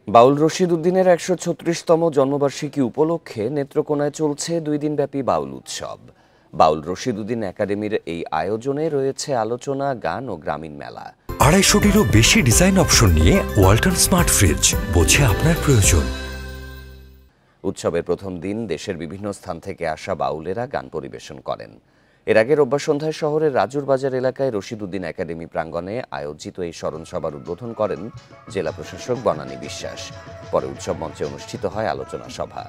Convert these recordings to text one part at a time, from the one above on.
বাউল রশিদ উদ্দিনের ১৩৬তম জন্মবার্ষিকী উপলক্ষে নেত্রকোনায় চলছে ২ দিনব্যাপী বাউল উৎসব। বাউল রশিদ উদ্দিন একাডেমির এই আয়োজনে রয়েছে আলোচনা, গান ও গ্রামীণ মেলা। ২৫০টিরও বেশি ডিজাইন অপশন নিয়ে ওয়ালটন স্মার্ট ফ্রিজ, বোঝে আপনার প্রয়োজন। উৎসবের প্রথম দিন দেশের বিভিন্ন স্থান থেকে আসা বাউলেরা গান পরিবেশন করেন। এর আগে রোববার সন্ধ্যায় শহরের রাজুর বাজার এলাকায় রশিদ উদ্দিন একাডেমি প্রাঙ্গণে আয়োজিত এই স্মরণসভার উদ্বোধন করেন জেলা প্রশাসক বনানী বিশ্বাস। পরে উৎসব মঞ্চে অনুষ্ঠিত হয় আলোচনা সভা।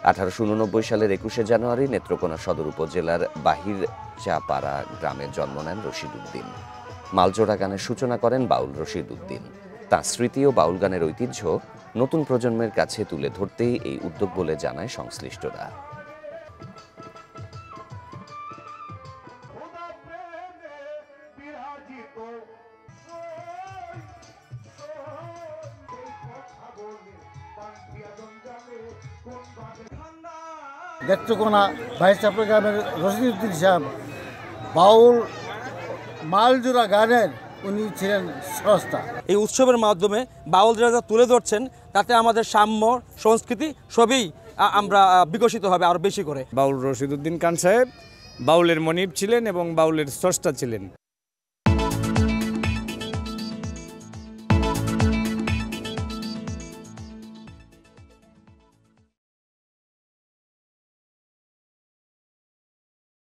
১৮৮৯ সালের ২১শে জানুয়ারি নেত্রকোনা সদর উপজেলার বাহির চাপাড়া গ্রামে জন্ম নেন রশিদ উদ্দিন। মালজোড়া গানের সূচনা করেন বাউল রশিদ উদ্দিন। তাঁর স্মৃতি ও বাউল গানের ঐতিহ্য নতুন প্রজন্মের কাছে তুলে ধরতেই এই উদ্যোগ বলে জানায় সংশ্লিষ্টরা। নেত্রকোনা বাহির চাপড়া গ্রামের রশিদ উদ্দিন সাহেব বাউল মালজোড়া গানের উনি ছিলেন স্রষ্টা। এই উৎসবের মাধ্যমে বাউলরা যা তুলে ধরছেন তাতে আমাদের সাম্য, সংস্কৃতি সবই আমরা বিকশিত হবে আরও বেশি করে। বাউল রশিদ উদ্দিন খান সাহেব বাউলের মনিব ছিলেন এবং বাউলের স্রষ্টা ছিলেন।